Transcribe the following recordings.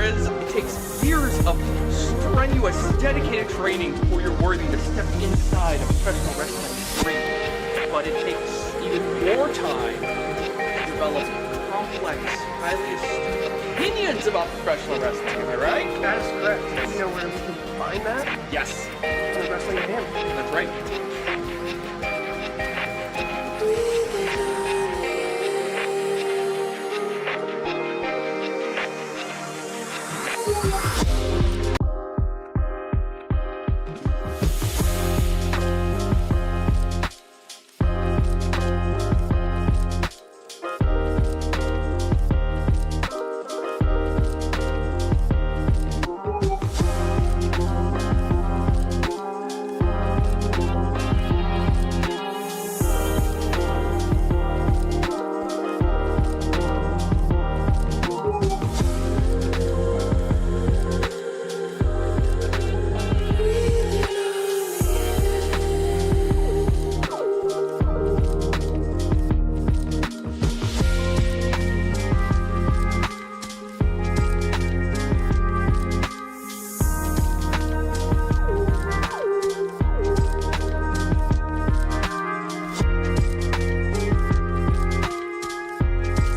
Riz, it takes years of strenuous, dedicated training before you're worthy to step inside a professional wrestling ring. But it takes even more time to develop complex, highly astute opinions about professional wrestling. Am I right? That is correct. Do you know where we can find that? Yes. The Wrestling Ham. That's right.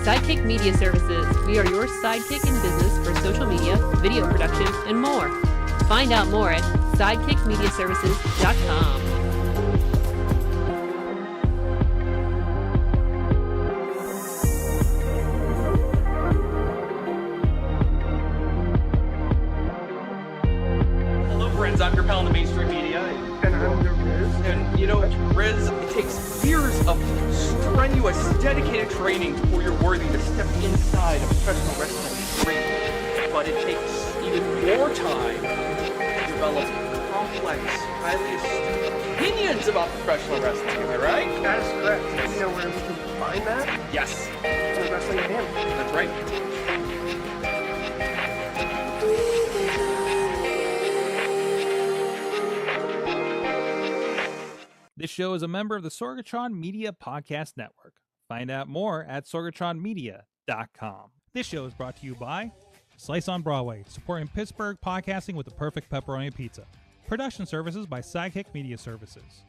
Sidekick Media Services. We are your sidekick in business for social media, video production, and more. Find out more at sidekickmediaservices.com. Hello, friends. I'm your pal in the mainstream media. And I'm your Riz. And, you know, Riz, it takes years of strenuous, dedicated training before you're worthy to step inside a professional wrestling ring. But it takes even more time to develop complex, highly astute opinions about professional wrestling. Am I right? That is correct. Do you know where we can find that? Yes. The Wrestling Ham. That's right. This show is a member of the Sorgatron Media Podcast Network. Find out more at sorgatronmedia.com. This show is brought to you by Slice on Broadway, supporting Pittsburgh podcasting with the perfect pepperoni pizza. Production services by Sidekick Media Services.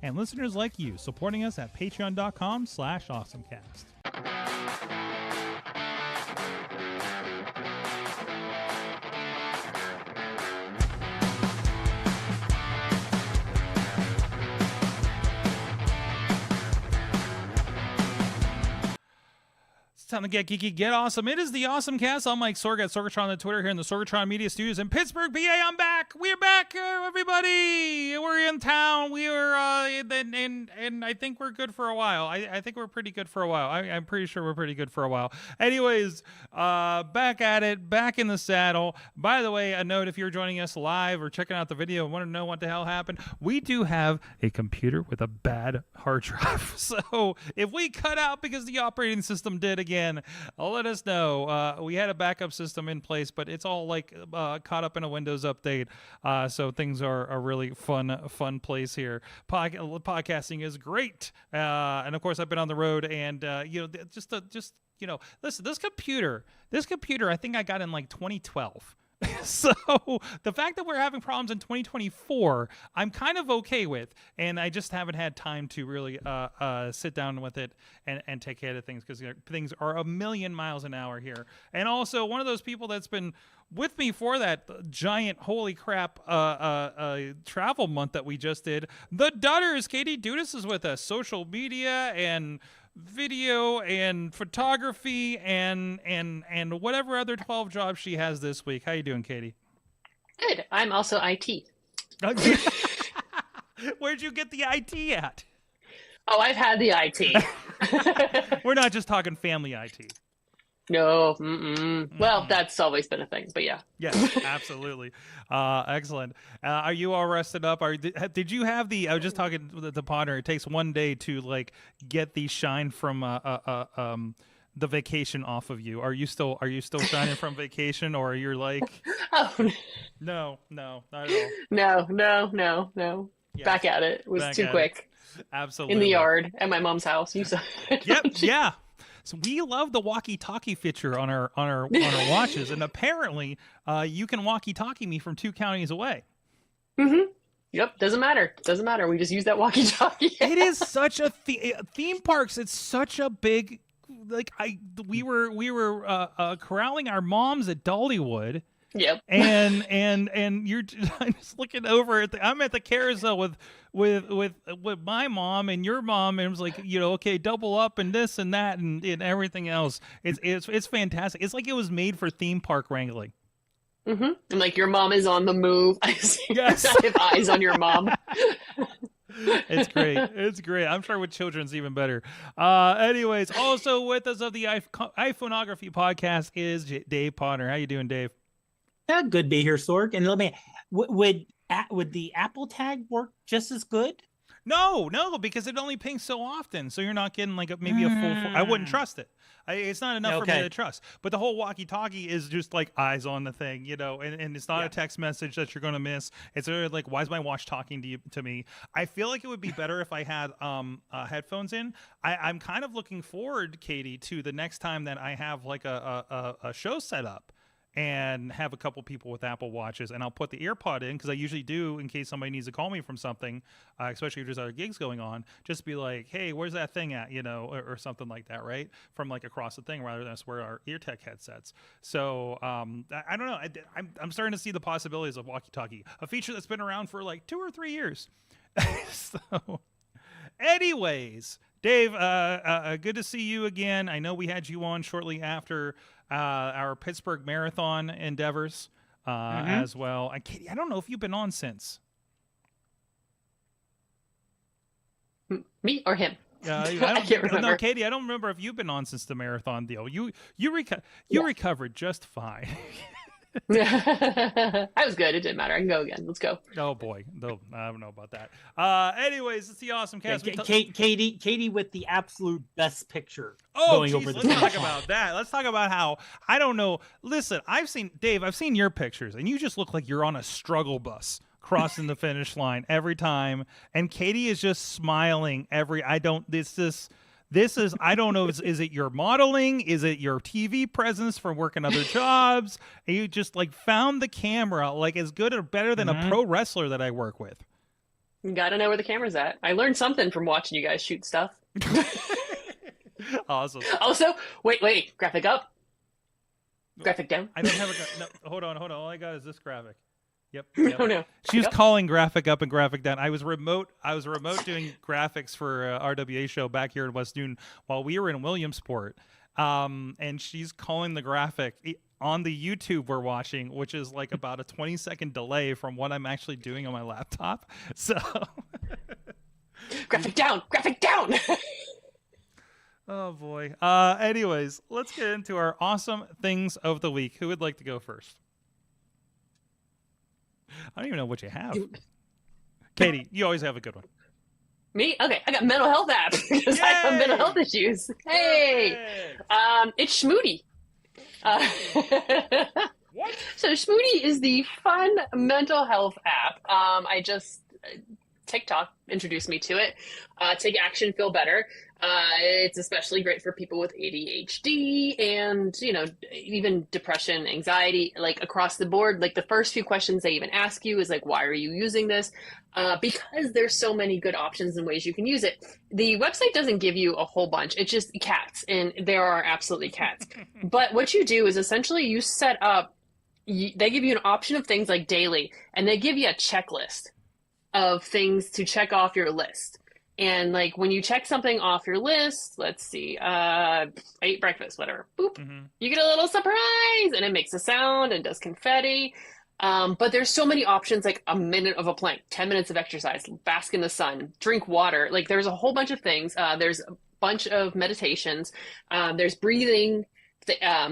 And listeners like you, supporting us at patreon.com/awesomecast. Time to get geeky, get awesome. It is the AwesomeCast. I'm Mike Sorg at Sorgatron on Twitter here in the Sorgatron Media Studios in Pittsburgh, PA. I'm back. We're back, everybody. We're in town. We are, and I think we're good for a while. I think we're pretty good for a while. I'm pretty sure we're pretty good for a while. Anyways, back at it, back in the saddle. By the way, a note, if you're joining us live or checking out the video and want to know what the hell happened, we do have a computer with a bad hard drive. So if we cut out because the operating system did again, let us know. We had a backup system in place, but it's all like caught up in a Windows update. So things are a really fun place here. Podcasting is great. And of course I've been on the road and, listen, this computer, I think I got in like 2012. So the fact that we're having problems in 2024, I'm kind of okay with, and I just haven't had time to really sit down with it and take care of things because things are a million miles an hour here. And also, one of those people that's been with me for that giant holy crap travel month that we just did, the Dudas. Katie Dudas is with us. Social media and video and photography and whatever other 12 jobs she has this week. How you doing, Katie? Good. I'm also IT. Where'd you get the IT at? Oh, I've had the IT. We're not just talking family IT. No. Well, that's always been a thing, but yeah. Yes, absolutely. Excellent. Are you all rested up? Did you have I was just talking to Podnar. It takes one day to like get the shine from the vacation off of you. Are you still shining from vacation, or are you like? Oh no, not at all. No. Yes. Back at it. It was too quick. Absolutely. In the yard at my mom's house. You saw. Yep. Yeah. So we love the walkie-talkie feature on our watches, and apparently, you can walkie-talkie me from 2 counties away. Mm-hmm. Yep. Doesn't matter. We just use that walkie-talkie. It is such a theme parks. It's such a big, like we were corralling our moms at Dollywood. Yep. And you're I'm just looking over at I'm at the carousel with my mom and your mom, and it was like, okay, double up and this and that and everything else. It's fantastic. It's like it was made for theme park wrangling. Mm-hmm. And like your mom is on the move. Yes. I have eyes on your mom. It's great. It's great. I'm sure with children's even better. Anyways, also with us of the iPhoneography podcast is Dave Podnar. How you doing, Dave? Yeah, good to be here, Sorg. And let me, would the Apple tag work just as good? No, because it only pings so often, so you're not getting like maybe a full. I wouldn't trust it. It's not enough for me to trust. But the whole walkie-talkie is just like eyes on the thing, and it's not a text message that you're going to miss. It's like, why is my watch talking to me? I feel like it would be better if I had headphones in. I'm kind of looking forward, Katie, to the next time that I have like a show set up and have a couple people with Apple Watches, and I'll put the earpod in, because I usually do in case somebody needs to call me from something, especially if there's other gigs going on, just be like, hey, where's that thing at, or something like that, right? From like across the thing, rather than us wear our ear tech headsets. So I don't know. I'm starting to see the possibilities of walkie-talkie, a feature that's been around for like 2 or 3 years. So anyways, Dave, good to see you again. I know we had you on shortly after our Pittsburgh Marathon endeavors as well. And Katie, I don't know if you've been on since. Me or him? I can't remember. No, Katie, I don't remember if you've been on since the marathon deal. You recovered just fine. I was good. It didn't matter. I can go again. Let's go. Oh boy, no, I don't know about that. Anyways, it's the AwesomeCast. Katie with the absolute best picture. Oh, geez, let's talk about that. Let's talk about how, I don't know. Listen, I've seen your pictures, and you just look like you're on a struggle bus crossing the finish line every time. And Katie is just smiling This is, I don't know, is it your modeling? Is it your TV presence from working other jobs? And you just like found the camera like as good or better than a pro wrestler that I work with. You gotta know where the camera's at. I learned something from watching you guys shoot stuff. Awesome. Also, wait, graphic up. Graphic down. I don't have no, hold on. All I got is this graphic. Yep. No. She was calling graphic up and graphic down. I was remote doing graphics for RWA show back here in West Newton while we were in Williamsport. And she's calling the graphic on the YouTube we're watching, which is like about a 20-second delay from what I'm actually doing on my laptop. So graphic down. Oh boy. Anyways, let's get into our awesome things of the week. Who would like to go first? I don't even know what you have. Katie, you always have a good one. Me? Okay, I got mental health app because I have mental health issues. Hey! It's Schmoody. What? So Schmoody is the fun mental health app. TikTok introduced me to it. Take action, feel better. It's especially great for people with ADHD and, even depression, anxiety, like across the board. Like the first few questions they even ask you is like, why are you using this? Because there's so many good options and ways you can use it. The website doesn't give you a whole bunch. It's just cats, and there are absolutely cats. But what you do is essentially you set up, they give you an option of things like daily, and they give you a checklist of things to check off your list. And like when you check something off your list, let's see, I ate breakfast, whatever, boop, you get a little surprise, and it makes a sound and does confetti. But there's so many options, like a minute of a plank, 10 minutes of exercise, bask in the sun, drink water. Like there's a whole bunch of things. There's a bunch of meditations. There's breathing,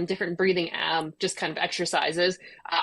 different breathing, just kind of exercises,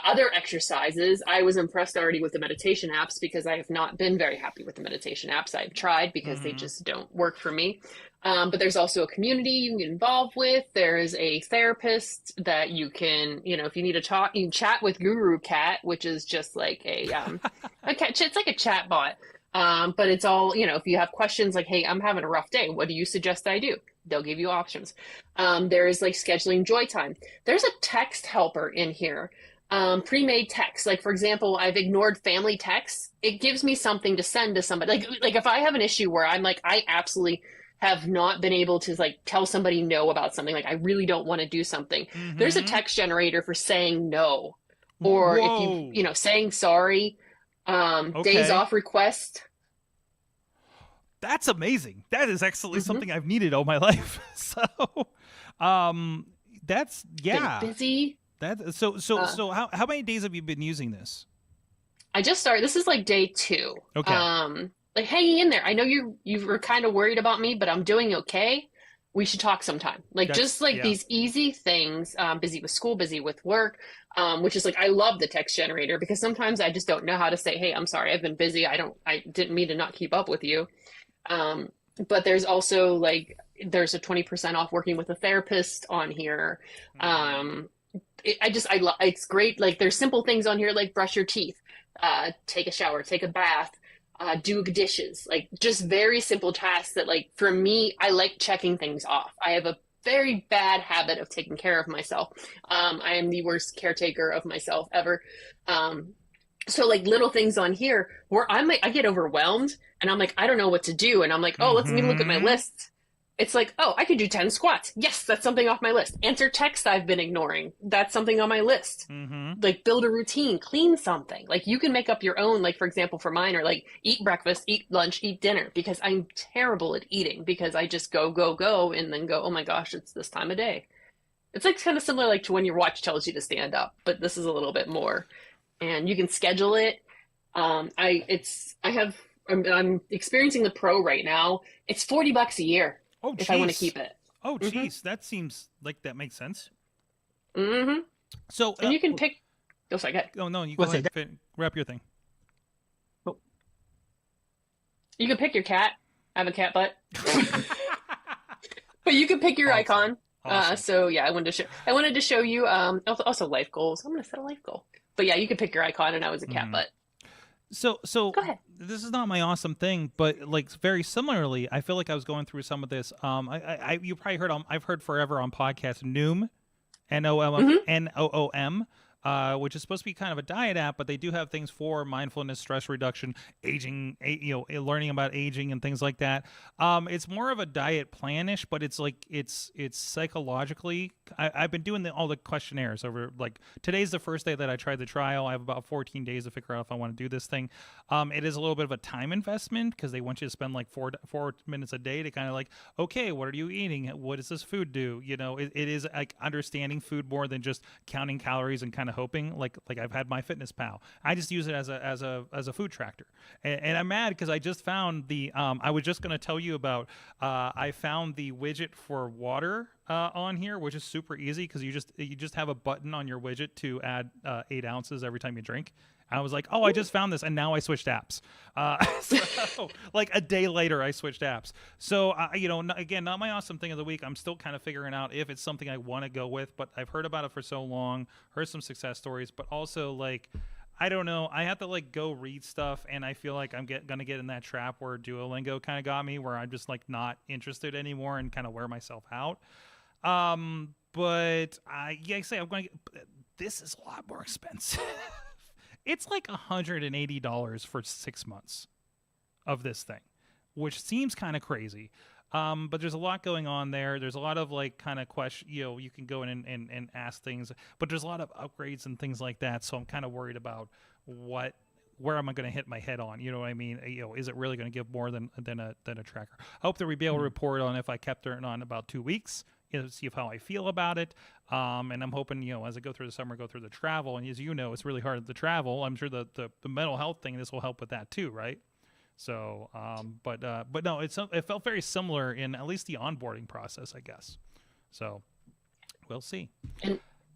other exercises. I was impressed already with the meditation apps because I have not been very happy with the meditation apps I've tried because they just don't work for me. But there's also a community you can get involved with. There's a therapist that you can, if you need to talk, you can chat with Guru Cat, which is just like a cat. It's like a chat bot. But it's all, if you have questions like, hey, I'm having a rough day, what do you suggest I do? they'll give you options. There is like scheduling joy time. There's a text helper in here. Pre-made text. Like, for example, I've ignored family texts. It gives me something to send to somebody. Like if I have an issue where I'm like, I absolutely have not been able to like tell somebody no about something, like I really don't want to do something. There's a text generator for saying no, or if you know, saying sorry, days off request. That's amazing. That is actually something I've needed all my life. So, that's Been busy. So how many days have you been using this? I just started. This is like day 2. Okay. Like hanging in there. I know you were kind of worried about me, but I'm doing okay. We should talk sometime. Like just like these easy things. Busy with school, busy with work. Which is like, I love the text generator because sometimes I just don't know how to say, hey, I'm sorry, I've been busy. I didn't mean to not keep up with you. But there's also like, there's a 20% off working with a therapist on here. It's great. Like there's simple things on here, like brush your teeth, take a shower, take a bath, do dishes, like just very simple tasks that like, for me, I like checking things off. I have a very bad habit of taking care of myself. I am the worst caretaker of myself ever. So like little things on here where I get overwhelmed and I'm like, I don't know what to do. And I'm like, oh, let me look at my list. It's like, oh, I could do 10 squats. Yes, that's something off my list. Answer texts I've been ignoring. That's something on my list. Like build a routine, clean something. Like you can make up your own, like for example, for mine, or like eat breakfast, eat lunch, eat dinner, because I'm terrible at eating because I just go, and then go, oh my gosh, it's this time of day. It's like kind of similar like to when your watch tells you to stand up, but this is a little bit more. And you can schedule it. I'm experiencing the Pro right now. It's $40 a year. Oh, if I want to keep it. Oh, geez. That seems like that makes sense. So, and you can pick. Oh, sorry, go ahead. Oh, no, you go ahead. Wrap your thing. Oh. You can pick your cat. I have a cat butt. But you can pick your icon. Awesome. So yeah, I wanted to show you. Also life goals. I'm going to set a life goal. But yeah, you can pick your icon, and I was a cat butt. So go ahead. This is not my awesome thing, but like very similarly, I feel like I was going through some of this. You probably heard I've heard forever on podcast Noom, Noom, which is supposed to be kind of a diet app, but they do have things for mindfulness, stress reduction, aging, learning about aging and things like that. It's more of a diet planish, but it's like it's psychologically. I've been doing all the questionnaires over. Like today's the first day that I tried the trial. I have about 14 days to figure out if I want to do this thing. It is a little bit of a time investment because they want you to spend like 4 minutes a day to kind of like, okay, what are you eating? What does this food do? It is like understanding food more than just counting calories and kind of hoping like I've had my Fitness Pal. I just use it as a food tractor, and I'm mad because I just found the I was just going to tell you about I found the widget for water on here, which is super easy because you just have a button on your widget to add 8 ounces every time you drink. I was like, oh, I just found this, and now I switched apps. So, like a day later, I switched apps. So, again, not my awesome thing of the week. I'm still kind of figuring out if it's something I want to go with, but I've heard about it for so long, heard some success stories, but also, like, I don't know. I have to, like, go read stuff, and I feel like I'm going to get in that trap where Duolingo kind of got me, where I'm just, like, not interested anymore and kind of wear myself out. But, this is a lot more expensive. It's like $180 for 6 months of this thing, which seems kind of crazy. But there's a lot going on there. There's a lot of like kind of question, you can go in and ask things, but there's a lot of upgrades and things like that. So I'm kind of worried about where am I going to hit my head on? You know what I mean? Is it really going to give more than a tracker? I hope that we'll be able to report on if I kept it on about 2 weeks. See how I feel about it. And I'm hoping, as I go through the summer, go through the travel. And as you know, it's really hard to travel. I'm sure the mental health thing, this will help with that too, right? So, but no, it felt very similar in at least the onboarding process, I guess. So we'll see.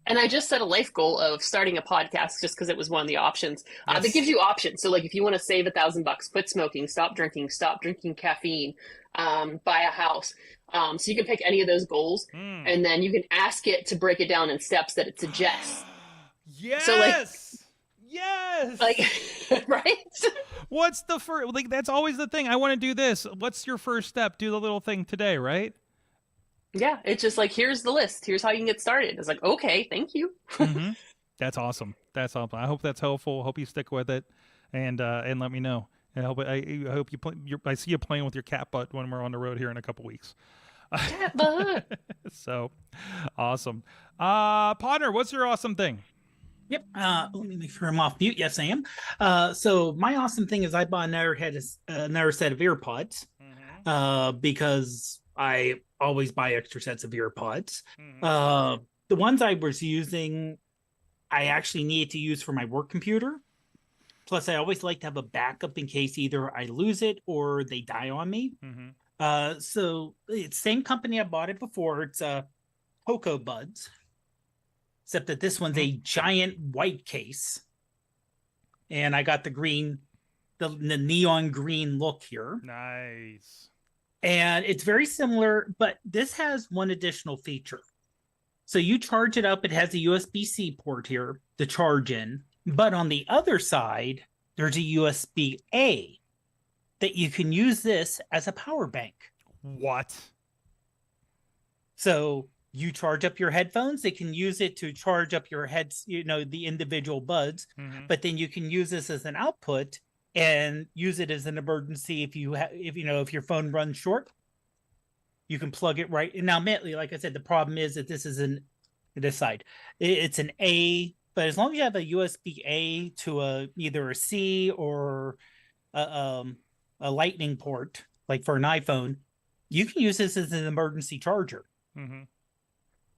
And I just set a life goal of starting a podcast just because it was one of the options. Yes. That gives you options. So like if you want to save $1,000, quit smoking, stop drinking caffeine, buy a house. So you can pick any of those goals and then you can ask it to break it down in steps that it suggests. Yes. So yes. Like, right? What's the first, like, that's always the thing. I want to do this. What's your first step? Do the little thing today, right? Yeah, it's just like, here's the list. Here's how you can get started. It's like, okay, thank you. Mm-hmm. That's awesome. That's awesome. I hope that's helpful. Hope you stick with it, and let me know. And I hope you play. I see you playing with your cat butt when we're on the road here in a couple weeks. Cat butt. So awesome. Podnar, what's your awesome thing? Yep. Let me make sure I'm off mute. Yes, I am. So my awesome thing is I bought another set of earpods, because I always buy extra sets of earpods. The ones I was using, I actually needed to use for my work computer. Plus, I always like to have a backup in case either I lose it or they die on me. So it's same company I bought it before. It's Cocoa Buds, except that this one's a giant white case, and I got the green, the neon green look here. Nice. And it's very similar, but this has one additional feature. So you charge it up, it has a USB-C port here to charge in, but on the other side, there's a USB-A that you can use this as a power bank. What? So you charge up your headphones, they can use it to charge up your heads, the individual buds, but then you can use this as an output and use it as an emergency if your phone runs short. You can plug it right. And now, admittedly, like I said, the problem is that this is it's an A, but as long as you have a USB-A to either a C or a lightning port, like for an iPhone, you can use this as an emergency charger.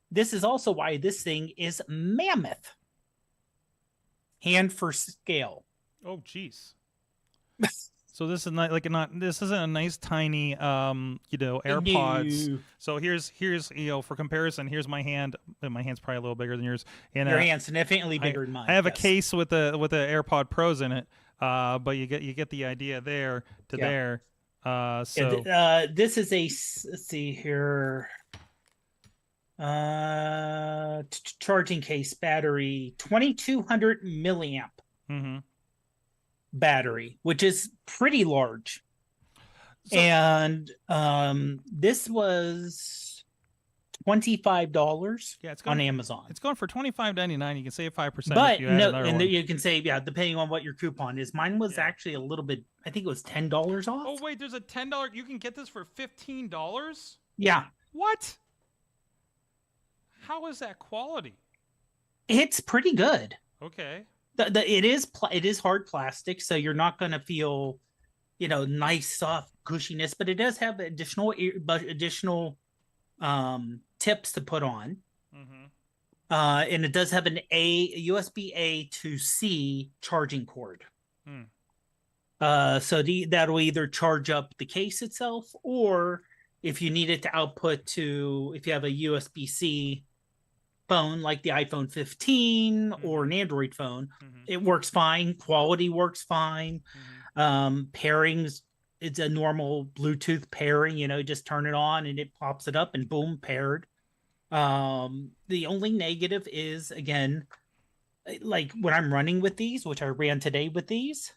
This is also why this thing is mammoth. Hand for scale. Oh, geez. So this is this isn't a nice tiny AirPods. No. So here's for comparison, here's my hand. My hand's probably a little bigger than yours. And your hand's significantly bigger than mine. I have a case with the AirPod Pros in it. But you get the idea there to there. So this is let's see here. Charging case battery, 2200 milliamp. Battery, which is pretty large. So, and this was $25 on Amazon. It's going for $25.99. You can save 5%. But if you add and one. you can save, depending on what your coupon is. Mine was actually a little bit, I think it was $10 off. Oh wait, there's a $10. You can get this for $15. Yeah. What? How is that quality? It's pretty good. Okay. It is hard plastic, so you're not going to feel, nice soft gushiness, but it does have additional tips to put on. And it does have a USB-A to C charging cord. So that'll either charge up the case itself, or if you need it to output if you have a USB-C phone like the iPhone 15 or an Android phone, it works fine. Quality works fine. Pairings, it's a normal Bluetooth pairing, just turn it on and it pops it up and boom, paired. The only negative is, again, like when I'm running with these, which I ran today with these,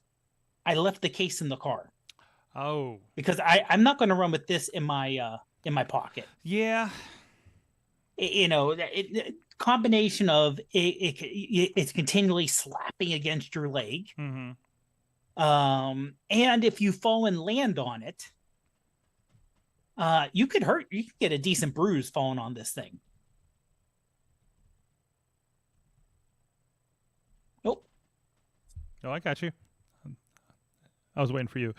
I left the case in the car. Oh, because I'm not going to run with this in my pocket. Yeah. Combination of it's continually slapping against your leg. And if you fall and land on it, you could get a decent bruise falling on this thing. Nope. Oh, I got you. I was waiting for you.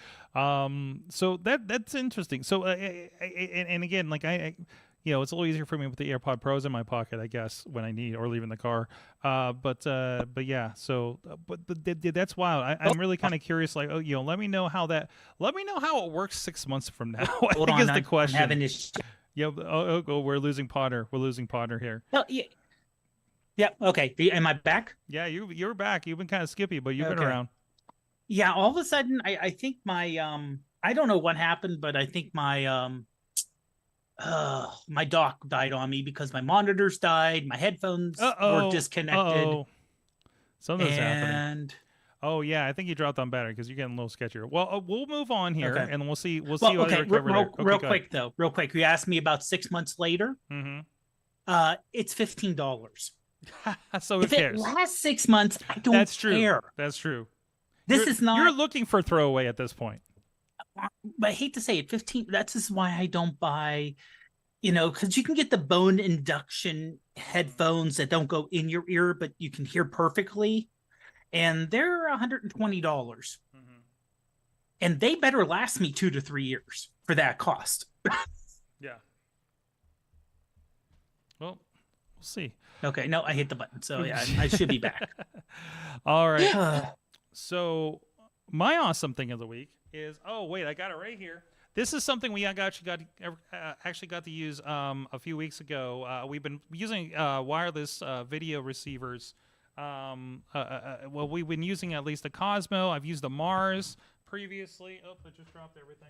So that's interesting. So, and again, like it's a little easier for me with the AirPod Pros in my pocket, I guess, when I need or leave in the car. But yeah. So, but that's wild. I'm really kind of curious. Like, let me know how it works 6 months from now. I think is the question. I'm having this. Yeah. Oh, we're losing Podnar. We're losing Podnar here. Oh, yeah. Yeah. Okay. Am I back? Yeah, you're back. You've been kind of skippy, but you've been around. Yeah. All of a sudden, I think my I don't know what happened, but I think my my dock died on me because my monitors died, my headphones were disconnected. Something's happening. Oh yeah, I think you dropped on better because you're getting a little sketchier. Well, we'll move on here, Okay. and we'll see. We'll Well, see what okay, I recover real, there. Okay, real go quick though, real quick. You asked me about 6 months later. Mm-hmm. It's $15. So If who it cares? lasts 6 months, I don't That's true. care. That's true. This You're- is not. You're looking for throwaway at this point. But I hate to say it, 15. That's just why I don't buy. Because you can get the bone induction headphones that don't go in your ear, but you can hear perfectly, and they're $120. And they better last me 2 to 3 years for that cost. Yeah. Well, we'll see. Okay, no, I hit the button. So yeah, I should be back. All right. So my awesome thing of the week is, oh wait, I got it right here. This is something we actually got to use a few weeks ago. We've been using wireless video receivers. Well, we've been using at least the Cosmo. I've used the Mars previously. Oh, I just dropped everything.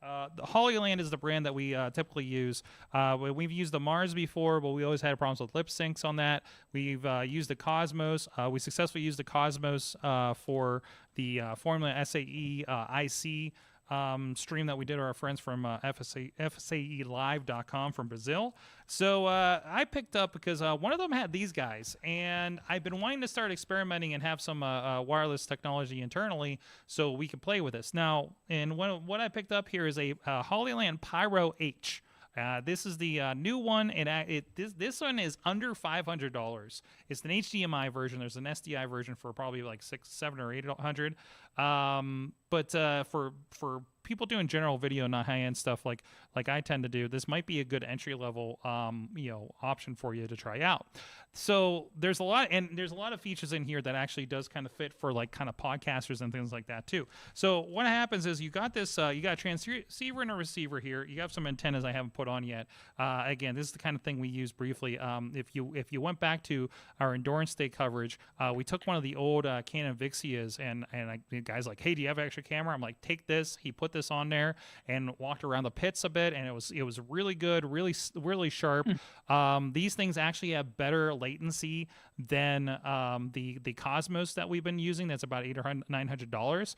The Hollyland is the brand that we typically use. We've used the Mars before, but we always had problems with lip syncs on that. We've used the Cosmos. We successfully used the Cosmos for the Formula SAE IC stream that we did with our friends from FSAElive.com from Brazil. So I picked up because one of them had these guys, and I've been wanting to start experimenting and have some wireless technology internally so we can play with this. Now, and what I picked up here is a Hollyland Pyro H. This is the new one, and this one is under $500. It's an HDMI version. There's an SDI version for probably like $600, $700, or $800. But for people doing general video, not high-end stuff like I tend to do, this might be a good entry-level option for you to try out. So there's a lot of features in here that actually does kind of fit for like kind of podcasters and things like that too. So what happens is you got this, you got a transceiver and a receiver here. You have some antennas I haven't put on yet. Again, this is the kind of thing we use briefly. If you went back to our endurance day coverage, we took one of the old Canon Vixias, and the guy's like, hey, do you have an extra camera? I'm like, take this. He put this on there and walked around the pits a bit, and it was really good, really sharp. These things actually have better latency than the Cosmos that we've been using. That's about $800, $900.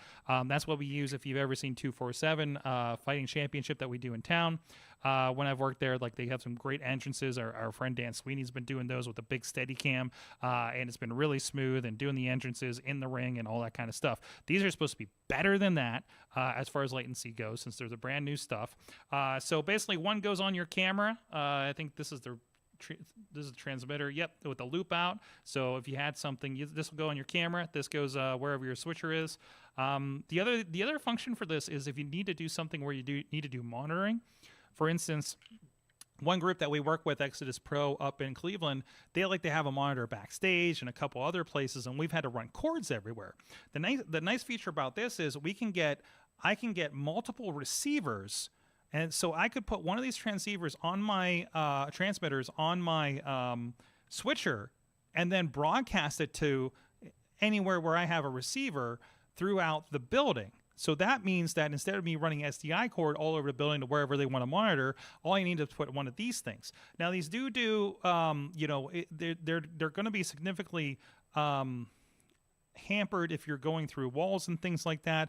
That's what we use if you've ever seen 247 Fighting Championship that we do in town. When I've worked there, like they have some great entrances. Our friend Dan Sweeney's been doing those with a big Steadicam, and it's been really smooth, and doing the entrances in the ring and all that kind of stuff. These are supposed to be better than that as far as latency goes, since there's a brand new stuff. So basically, one goes on your camera. I think this is the transmitter. Yep, with the loop out. So if you had something, this will go on your camera. This goes wherever your switcher is. The other function for this is if you need to do something where you need to do monitoring. For instance, one group that we work with, Exodus Pro up in Cleveland, they like to have a monitor backstage and a couple other places, and we've had to run cords everywhere. The nice feature about this is I can get multiple receivers. And so I could put one of these transceivers on my transmitters on my switcher, and then broadcast it to anywhere where I have a receiver throughout the building. So that means that instead of me running SDI cord all over the building to wherever they want to monitor, all I need is to put one of these things. Now these they're going to be significantly hampered if you're going through walls and things like that.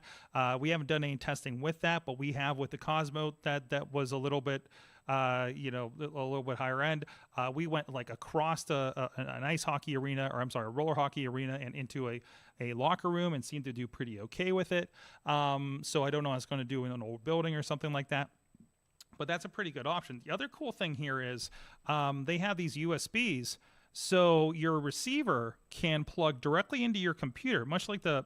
We haven't done any testing with that, but we have with the Cosmo that was a little bit a little bit higher end. We went like across an ice hockey arena, or I'm sorry, a roller hockey arena, and into a locker room, and seemed to do pretty okay with it. So I don't know how it's going to do in an old building or something like that. But that's a pretty good option. The other cool thing here is they have these USBs. So your receiver can plug directly into your computer, much like the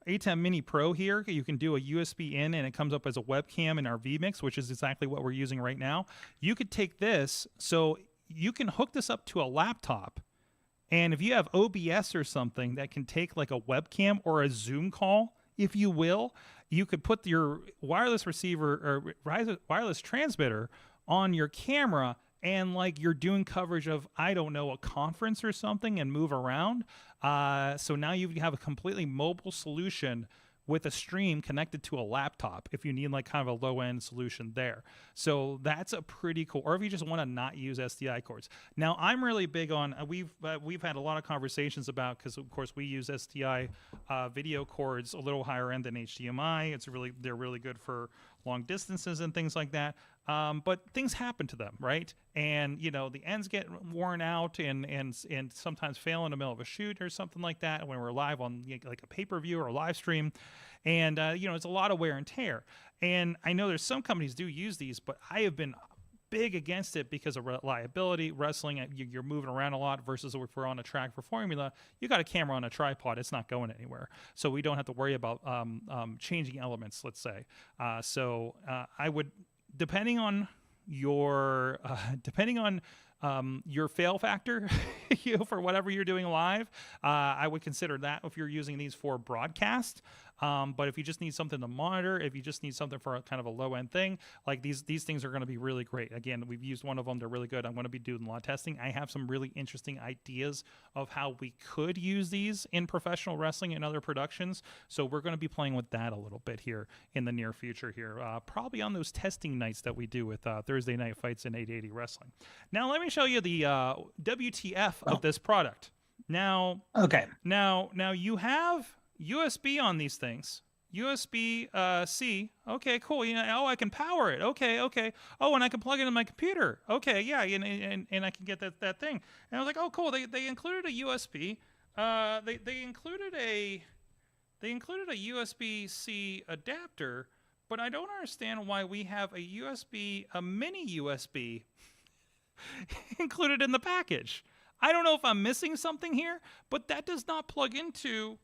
A10 Mini Pro here. You can do a USB in, and it comes up as a webcam in our vMix, which is exactly what we're using right now. You could take this, so you can hook this up to a laptop, and if you have OBS or something that can take like a webcam or a Zoom call, if you will, you could put your wireless receiver or wireless transmitter on your camera, and like you're doing coverage of, I don't know, a conference or something, and move around. So now you have a completely mobile solution with a stream connected to a laptop if you need like kind of a low end solution there. So that's a pretty cool, or if you just want to not use SDI cords. Now I'm really big on, we've had a lot of conversations about, because of course we use SDI video cords a little higher end than HDMI. They're really good for long distances and things like that. But things happen to them, right? And the ends get worn out and sometimes fail in the middle of a shoot or something like that when we're live on like a pay-per-view or a live stream. And it's a lot of wear and tear. And I know there's some companies do use these, but I have been big against it because of reliability. Wrestling, you're moving around a lot versus if we're on a track for Formula, you got a camera on a tripod, it's not going anywhere. So we don't have to worry about changing elements, let's say. So I would, depending on your fail factor, for whatever you're doing live, I would consider that if you're using these for broadcast. But if you just need something to monitor, if you just need something for a kind of a low end thing, like these things are going to be really great. Again, we've used one of them; they're really good. I'm going to be doing a lot of testing. I have some really interesting ideas of how we could use these in professional wrestling and other productions. So we're going to be playing with that a little bit here in the near future here, probably on those testing nights that we do with Thursday Night Fights and 880 Wrestling. Now let me show you the WTF of this product. Now, Okay. Now you have USB on these things. USB C. Okay, cool. I can power it. Okay. Oh, and I can plug it in my computer. Okay, yeah, and I can get that thing. And I was like, oh, cool. They included a USB. They included a USB C adapter, but I don't understand why we have a mini USB included in the package. I don't know if I'm missing something here, but that does not plug into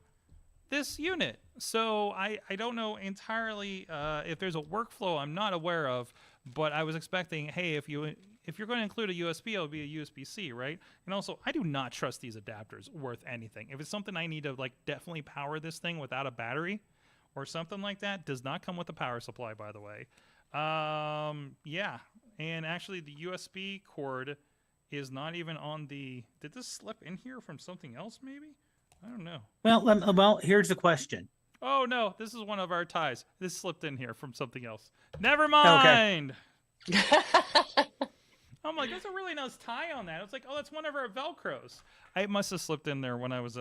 this unit. So I don't know entirely if there's a workflow I'm not aware of, but I was expecting, hey, if you're going to include a USB, it'll be a USB-C, right? And also, I do not trust these adapters worth anything. If it's something I need to like definitely power this thing without a battery or something like that, does not come with a power supply, by the way. Yeah, and actually the USB cord is not even on the, did this slip in here from something else maybe? I don't know. Well, here's the question. Oh no, this is one of our ties. This slipped in here from something else. Never mind. Okay. I'm like, that's a really nice tie on that. It's like, oh, that's one of our Velcros. I must have slipped in there when I was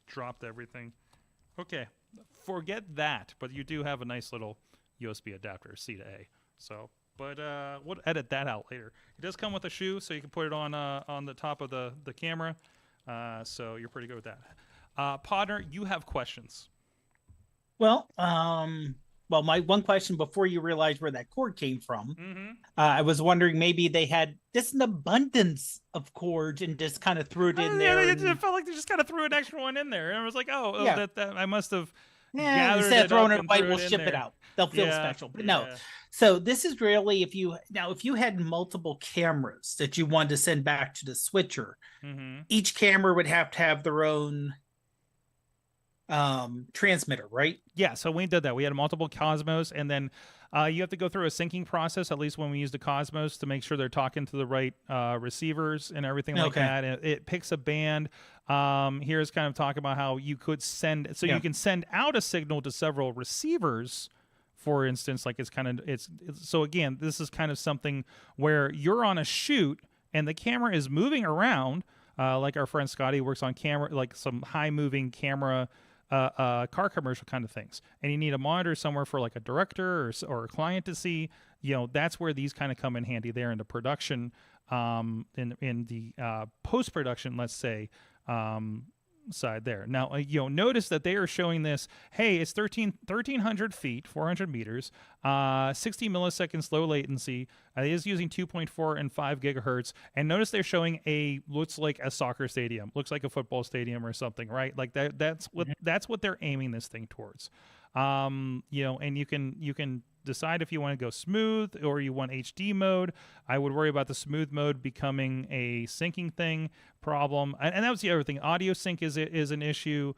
dropped everything. Okay, forget that. But you do have a nice little USB adapter, C to A. So, but we'll edit that out later. It does come with a shoe, so you can put it on the top of the camera. So you're pretty good with that. Podnar, you have questions. Well, my one question before you realized where that cord came from, I was wondering maybe they had just an abundance of cords and just kind of threw it in there. It felt like they just kind of threw an extra one in there, and I was like, that I must have. Instead of throwing it away, we'll ship it out. They'll feel special. But no. So this is really if you had multiple cameras that you wanted to send back to the switcher, each camera would have to have their own transmitter, right? Yeah, so we did that. We had multiple Cosmos, and then you have to go through a syncing process, at least when we use the Cosmos, to make sure they're talking to the right receivers and everything like that. And it picks a band. Here's kind of talking about how you could send, so you can send out a signal to several receivers, for instance, like so again, this is kind of something where you're on a shoot and the camera is moving around, like our friend Scotty works on camera, like some high moving camera, car commercial kind of things, and you need a monitor somewhere for like a director or a client to see. That's where these kind of come in handy there in the production, in the post production, let's say, side there. Now notice that they are showing this. Hey, it's 1,300 feet, 400 meters, 60 milliseconds low latency. It is using 2.4 and 5 gigahertz. And notice they're showing looks like a soccer stadium, looks like a football stadium or something, right? Like that's what they're aiming this thing towards. And you can decide if you want to go smooth or you want HD mode. I would worry about the smooth mode becoming a syncing thing problem. And that was the other thing. Audio sync is an issue.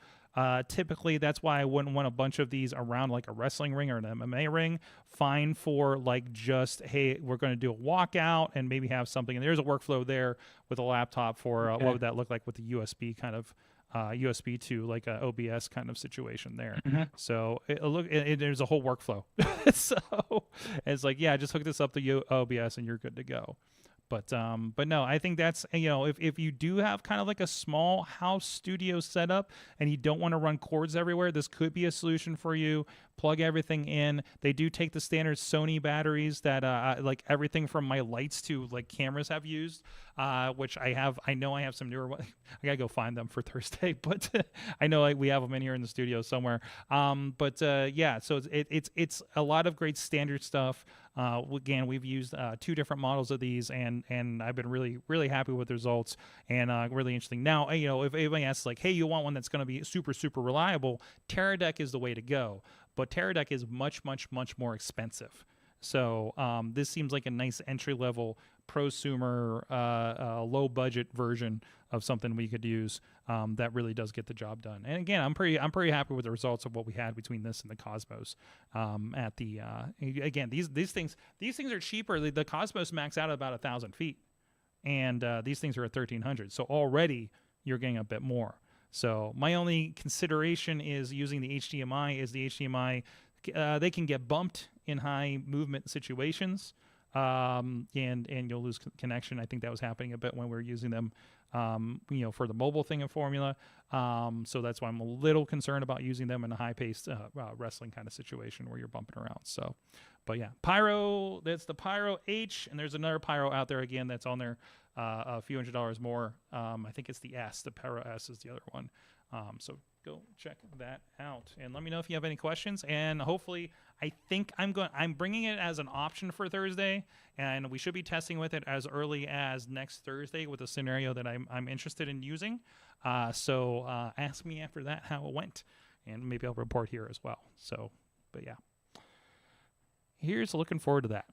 Typically, that's why I wouldn't want a bunch of these around like a wrestling ring or an MMA ring. Fine for like just, hey, we're going to do a walkout and maybe have something. And there's a workflow there with a laptop for what would that look like with the USB kind of USB to like a OBS kind of situation there. Mhm. So there's a whole workflow. So it's like, yeah, just hook this up to OBS and you're good to go. But no, I think that's, if you do have kind of like a small house studio setup and you don't want to run cords everywhere, this could be a solution for you. Plug everything in. They do take the standard Sony batteries that like everything from my lights to like cameras have used, which I have. I know I have some newer ones. I gotta go find them for Thursday, but I know we have them in here in the studio somewhere. Yeah, so it's a lot of great standard stuff. Again, we've used 2 different models of these, and I've been really happy with the results, and really interesting. Now, if anybody asks like, hey, you want one that's going to be super reliable, Teradek is the way to go. But Teradek is much more expensive. So this seems like a nice entry level prosumer, low budget version of something we could use that really does get the job done. And again, I'm pretty happy with the results of what we had between this and the Cosmos. Again, these things are cheaper. The Cosmos max out at about 1,000 feet, and these things are at 1,300. So already you're getting a bit more. So my only consideration is using the HDMI. Is the HDMI they can get bumped in high movement situations, and you'll lose connection. I think that was happening a bit when we were using them, for the mobile thing in Formula. So that's why I'm a little concerned about using them in a high-paced wrestling kind of situation where you're bumping around. So, but yeah, Pyro. That's the Pyro H, and there's another Pyro out there again that's on there. A few $100s more. I think it's the S. The Pyro S is the other one. So go check that out, and let me know if you have any questions. And hopefully, I'm bringing it as an option for Thursday, and we should be testing with it as early as next Thursday with a scenario that I'm interested in using. So ask me after that how it went, and maybe I'll report here as well. So, but yeah, here's looking forward to that.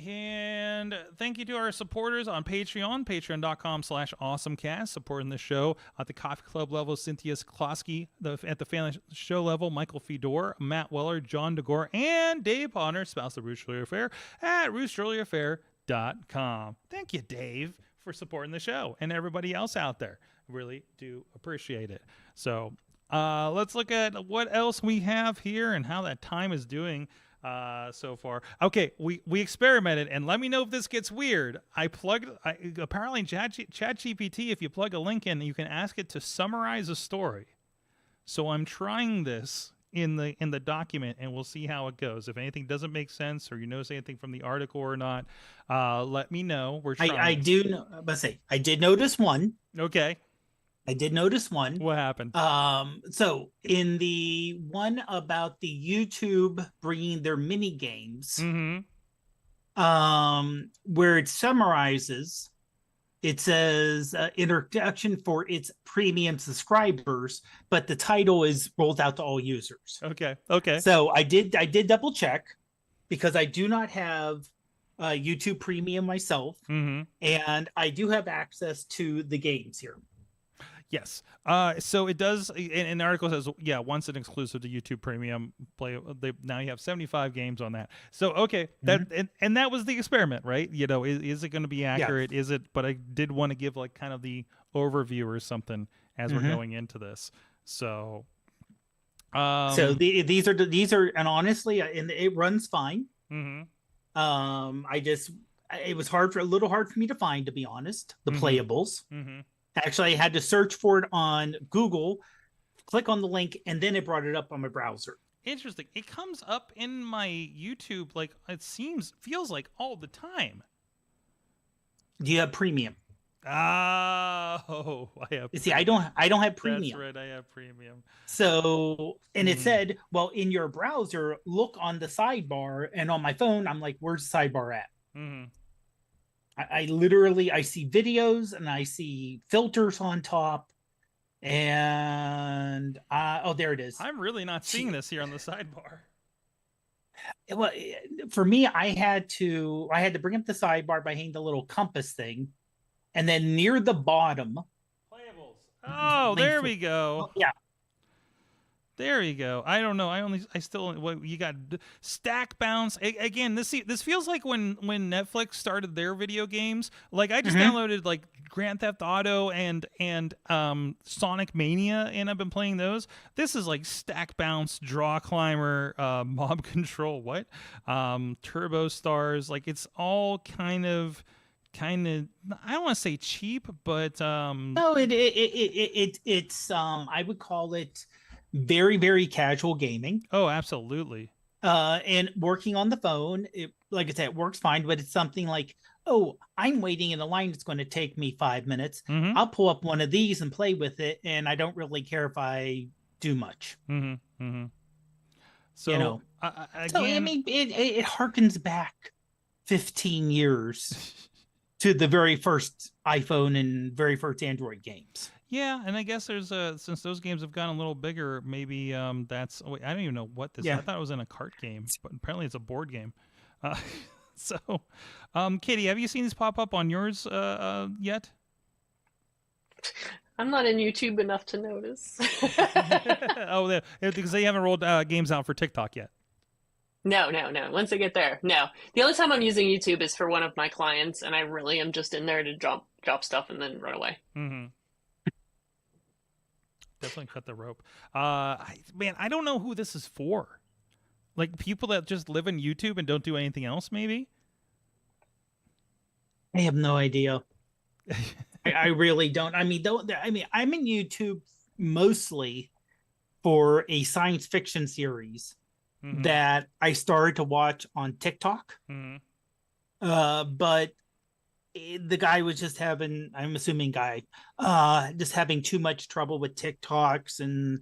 And thank you to our supporters on Patreon, patreon.com/awesomecast, supporting the show at the Coffee Club level, Cynthia Klosky, at the Family Show level, Michael Fedor, Matt Weller, John DeGore, and Dave Podnar, spouse of Roost Early Affair, at roostearlyaffair.com. Thank you, Dave, for supporting the show, and everybody else out there. Really do appreciate it. So let's look at what else we have here and how that time is doing so far. Okay, we experimented, and let me know if this gets weird. Apparently in ChatGPT, if you plug a link in, you can ask it to summarize a story. So I'm trying this in the document, and we'll see how it goes. If anything doesn't make sense, or you notice anything from the article or not, let me know. We're trying. I do know. Let's say I did notice one. Okay. I did notice one. What happened? So in the one about the YouTube bringing their mini games, where it summarizes, it says introduction for its premium subscribers, but the title is rolled out to all users. Okay. So I did double check, because I do not have YouTube Premium myself, and I do have access to the games here. Yes. So it does, and the article says, yeah, once an exclusive to YouTube Premium, now you have 75 games on that. So, okay, that and that was the experiment, right? Is it going to be accurate? Yeah. Is it? But I did want to give like kind of the overview or something as we're going into this. So, these are, and honestly, and it runs fine. It was a little hard for me to find, to be honest, the playables. Actually, I had to search for it on Google, click on the link, and then it brought it up on my browser. Interesting. It comes up in my YouTube, like feels like all the time. Do you have Premium? Oh, I have. See, I don't have Premium. That's right, I have Premium. So, and it said, well, in your browser, look on the sidebar, and on my phone, I'm like, where's the sidebar at? I literally see videos and I see filters on top, and there it is. I'm really not seeing this here on the sidebar. Well, for me, I had to bring up the sidebar by hitting the little compass thing, and then near the bottom, playables. Oh, there we go. Yeah. There you go. I don't know. I still. What you got? Stack bounce again. This feels like when Netflix started their video games. Like I just downloaded like Grand Theft Auto and Sonic Mania, and I've been playing those. This is like stack bounce, draw climber, mob control. What? Turbo stars. Like it's all kind of. I don't want to say cheap, but no, it's I would call it very, very casual gaming. Oh, absolutely. And working on the phone, like I said, it works fine, but it's something like, oh, I'm waiting in a line that's going to take me 5 minutes. I'll pull up one of these and play with it, and I don't really care if I do much. So, again, so I mean, it harkens back 15 years to the very first iPhone and very first Android games. Yeah, and I guess there's since those games have gotten a little bigger, maybe that's. Wait, I don't even know what this. Yeah. I thought it was in a cart game, but apparently it's a board game. So, Katie, have you seen these pop up on yours yet? I'm not in YouTube enough to notice. Oh, because they haven't rolled games out for TikTok yet. No. Once I get there, no. The only time I'm using YouTube is for one of my clients, and I really am just in there to drop stuff and then run away. Definitely cut the rope. Man, I don't know who this is for. Like people that just live in YouTube and don't do anything else, maybe? I have no idea. I really don't. I mean, I'm in YouTube mostly for a science fiction series that I started to watch on TikTok. But the guy was just having, I'm assuming just having too much trouble with TikToks and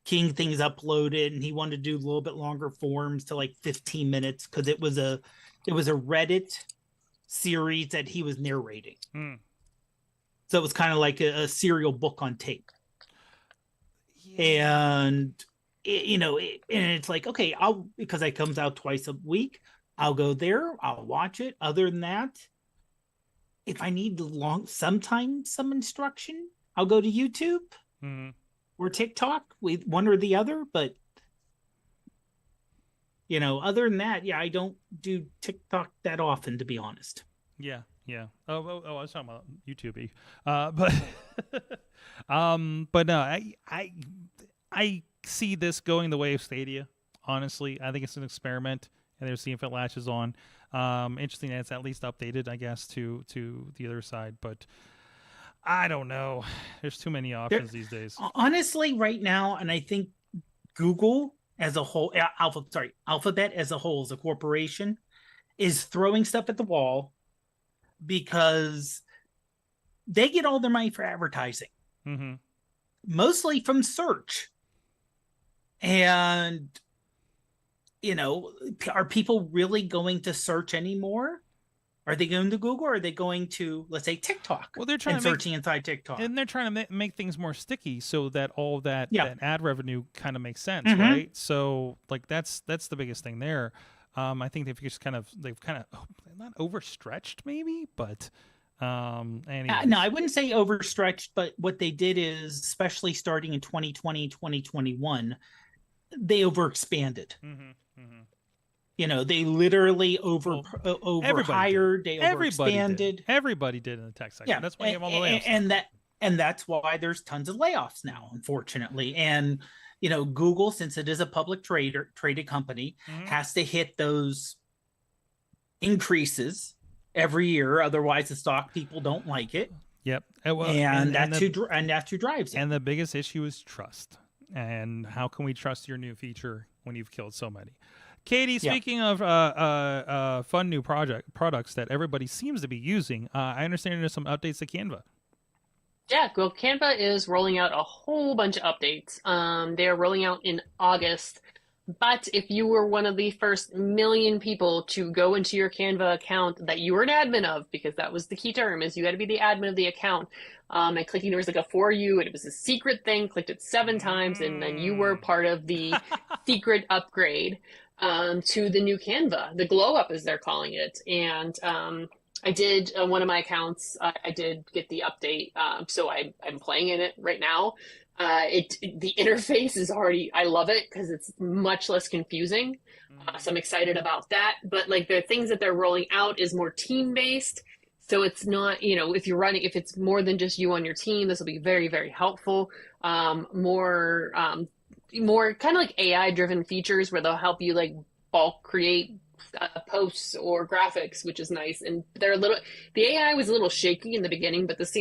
getting things uploaded, and he wanted to do a little bit longer forms to like 15 minutes because it was a Reddit series that he was narrating. So it was kind of like a serial book on tape. Yeah. And it's like, okay, because it comes out twice a week, I'll go there, I'll watch it. Other than that, if I need sometimes some instruction, I'll go to YouTube or TikTok with one or the other. But other than that, yeah, I don't do TikTok that often, to be honest. Yeah. Oh, I was talking about YouTube. But no, I see this going the way of Stadia. Honestly, I think it's an experiment, and they're seeing if it latches on. Interesting that it's at least updated, I guess, to the other side, but I don't know. There's too many options these days. Honestly, right now, and I think Google as a whole, Alphabet as a whole, as a corporation, is throwing stuff at the wall because they get all their money for advertising, mostly from search. And are people really going to search anymore? Are they going to Google, or are they going to, let's say, TikTok? Well, they're trying to searching inside TikTok, and they're trying to make things more sticky so that all of that ad revenue kind of makes sense, right? So, like that's the biggest thing there. I think they've kind of not overstretched, maybe, but anyway. No, I wouldn't say overstretched, but what they did is, especially starting in 2020, 2021, they overexpanded. They literally overhired, they overexpanded. Everybody did in the tech sector. Yeah, that's why you have all the layoffs. And that's why there's tons of layoffs now, unfortunately. And Google, since it is a public traded company, has to hit those increases every year. Otherwise, the stock people don't like it. Yep. And that's who drives it. And the biggest issue is trust. And how can we trust your new feature when you've killed so many? Katie, speaking of fun new products that everybody seems to be using, I understand there's some updates to Canva. Yeah, well, Canva is rolling out a whole bunch of updates. They're rolling out in August. But if you were one of the first million people to go into your Canva account that you were an admin of, because that was the key term, is you had to be the admin of the account, and clicking, there was like a for you, and it was a secret thing, clicked it 7 times, and then you were part of the secret upgrade to the new Canva, the glow up as they're calling it. And I did one of my accounts. I did get the update, so I'm playing in it right now. The interface is already, I love it because it's much less confusing. So I'm excited about that. But like the things that they're rolling out is more team based. So it's not, if it's more than just you on your team, this will be very, very helpful. More kind of like AI driven features where they'll help you like bulk create posts or graphics, which is nice. And the AI was a little shaky in the beginning, but this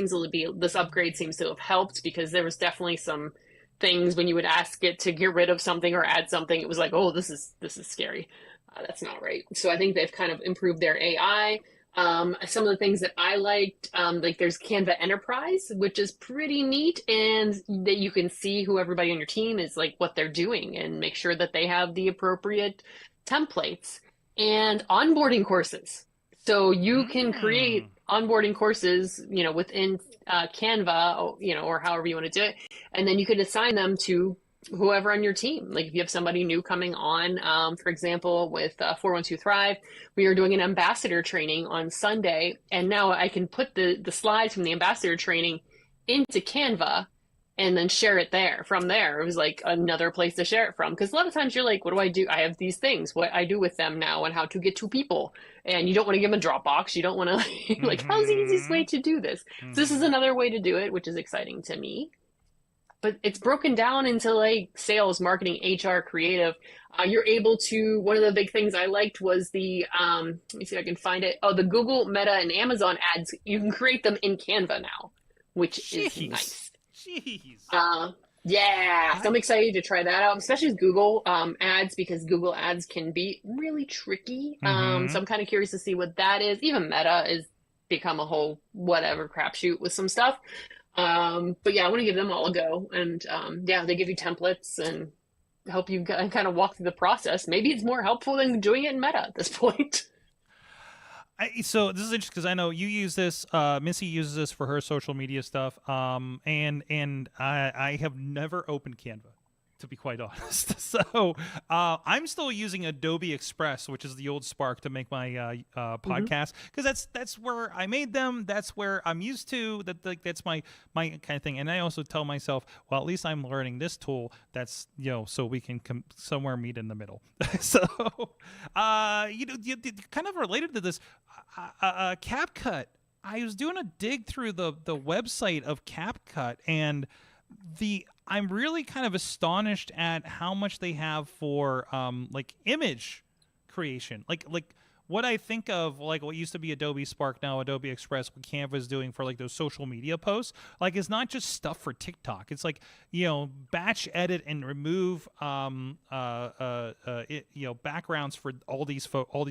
upgrade seems to have helped, because there was definitely some things when you would ask it to get rid of something or add something, it was like, oh, this is scary. That's not right. So I think they've kind of improved their AI. Some of the things that I liked, like there's Canva Enterprise, which is pretty neat, and that you can see who everybody on your team is, like what they're doing, and make sure that they have the appropriate templates. And onboarding courses. So you can create onboarding courses, within Canva, or however you want to do it. And then you could assign them to whoever on your team. Like if you have somebody new coming on, for example, with 412 Thrive, we are doing an ambassador training on Sunday. And now I can put the slides from the ambassador training into Canva and then share it there. From there, it was like another place to share it from. Because a lot of times you're like, what do I do? I have these things, what I do with them now, and how to get to people. And you don't want to give them a Dropbox. You don't want to like, how's the easiest way to do this? So this is another way to do it, which is exciting to me. But it's broken down into like sales, marketing, HR, creative. You're able to, one of the big things I liked was the, let me see if I can find it. Oh, the Google, Meta, and Amazon ads. You can create them in Canva now, which is nice. Jeez. Yeah, so I'm excited to try that out, especially with Google ads, because Google ads can be really tricky. So I'm kind of curious to see what that is. Even Meta has become a whole whatever crapshoot with some stuff. But yeah, I want to give them all a go. And yeah, they give you templates and help you kind of walk through the process. Maybe it's more helpful than doing it in Meta at this point. So this is interesting because I know you use this. Missy uses this for her social media stuff. And I have never opened Canva, to be quite honest. So I'm still using Adobe Express, which is the old Spark, to make my podcast, because that's where I made them. That's where I'm used to. That's my kind of thing. And I also tell myself, well, at least I'm learning this tool. That's so we can somewhere meet in the middle. So you kind of related to this. CapCut. I was doing a dig through the website of CapCut, and I'm really kind of astonished at how much they have for like image creation. Like what I think of, like what used to be Adobe Spark, now Adobe Express, what Canva is doing for like those social media posts, like it's not just stuff for TikTok. It's like, batch edit and remove backgrounds for all these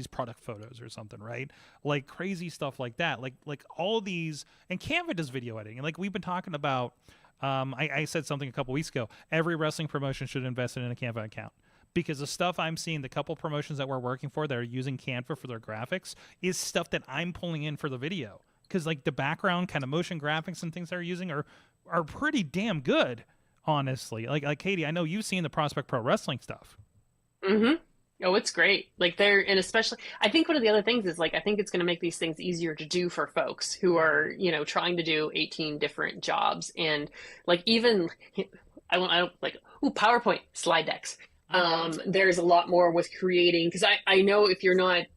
product photos or something, right? Like crazy stuff like that. Like all these, and Canva does video editing. And like we've been talking about, I said something a couple weeks ago, every wrestling promotion should invest in a Canva account. Because the stuff I'm seeing, the couple promotions that we're working for that are using Canva for their graphics, is stuff that I'm pulling in for the video. Because like the background kind of motion graphics and things they're using are pretty damn good, honestly. Like Katie, I know you've seen the Prospect Pro Wrestling stuff. Oh, it's great. And especially, I think one of the other things is like, I think it's going to make these things easier to do for folks who are, trying to do 18 different jobs. And like, even, I don't like, PowerPoint slide decks. There's a lot more with creating, because I know if you're not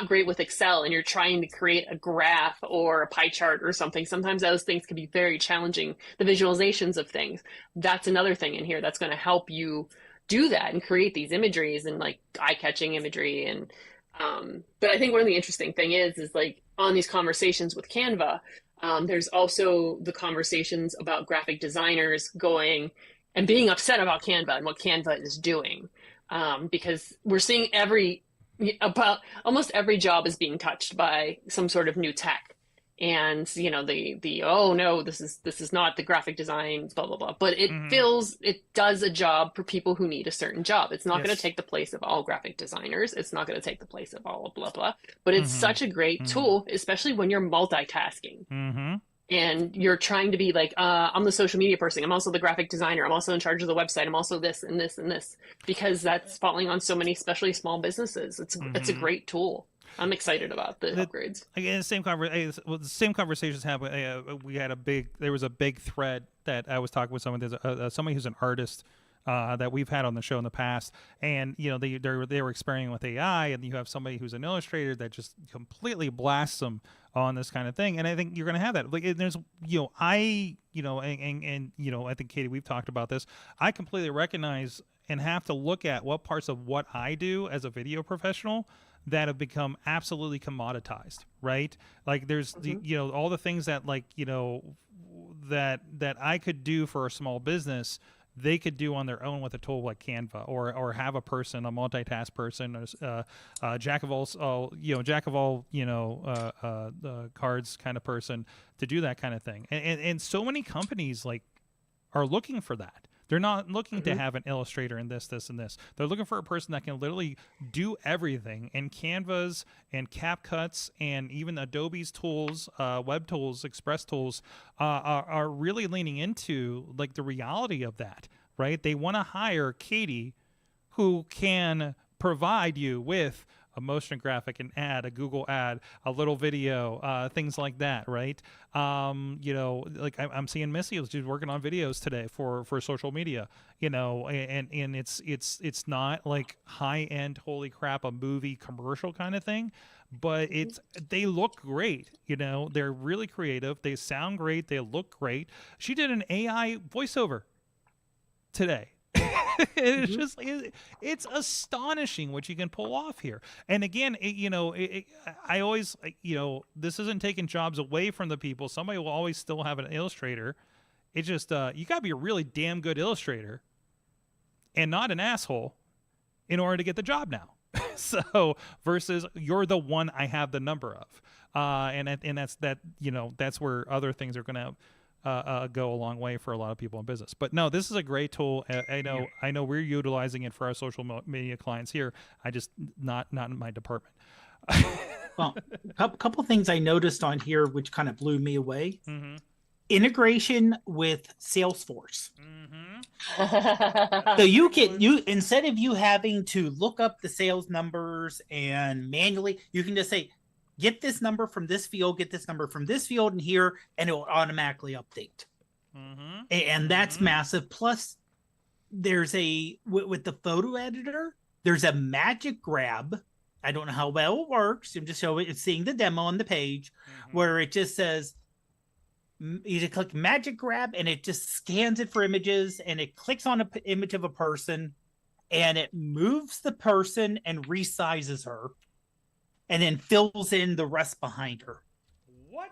great with Excel and you're trying to create a graph or a pie chart or something, sometimes those things can be very challenging. The visualizations of things, that's another thing in here that's going to help you do that and create these imageries and like eye-catching imagery. And but I think one of the interesting thing is like on these conversations with Canva, there's also the conversations about graphic designers going and being upset about Canva and what Canva is doing, because we're seeing almost every job is being touched by some sort of new tech. And oh no, this is not the graphic design, blah blah blah. But it does a job for people who need a certain job. It's not going to take the place of all graphic designers. It's not going to take the place of all blah blah. But it's such a great tool, especially when you're multitasking. And you're trying to be like, I'm the social media person. I'm also the graphic designer. I'm also in charge of the website. I'm also this and this and this, because that's falling on so many, especially small businesses. It's a great tool. I'm excited about the upgrades. Again, the same conversations happened. There was a big thread that I was talking with someone. There's somebody who's an artist that we've had on the show in the past, and they were experimenting with AI, and you have somebody who's an illustrator that just completely blasts them on this kind of thing. And I think you're going to have that. Like, there's, I think, Katie, we've talked about this. I completely recognize and have to look at what parts of what I do as a video professional that have become absolutely commoditized, right? Like, there's all the things that that I could do for a small business, they could do on their own with a tool like Canva, or have a multitask person, jack of all cards kind of person to do that kind of thing. And so many companies are looking for that. They're not looking to have an illustrator in this, and this. They're looking for a person that can literally do everything. And Canvas and CapCuts and even Adobe's tools, web tools, Express tools are really leaning into the reality of that, right? They want to hire Katie, who can provide you with a motion graphic, an ad, a Google ad, a little video, things like that, right? I'm seeing Missy was just working on videos today for social media, and it's not like high end, holy crap, a movie commercial kind of thing, but they look great, they're really creative, they sound great, they look great. She did an AI voiceover today. It's just, it's astonishing what you can pull off here. And again, I always, this isn't taking jobs away from the people. Somebody will always still have an illustrator. It's just, you got to be a really damn good illustrator and not an asshole in order to get the job now. So versus you're the one I have the number of, and that's where other things are going to go a long way for a lot of people in business. But no, this is a great tool. I know we're utilizing it for our social media clients here. I just not in my department. Well, a couple things I noticed on here which kind of blew me away. Integration with Salesforce. So you instead of you having to look up the sales numbers and manually, you can just say, get this number from this field, get this number from this field and here, and it will automatically update. And that's massive. Plus, there's with the photo editor, there's a magic grab. I don't know how well it works. I'm just seeing the demo on the page where it just says, you just click magic grab and it just scans it for images and it clicks on an image of a person and it moves the person and resizes her, and then fills in the rest behind her. What?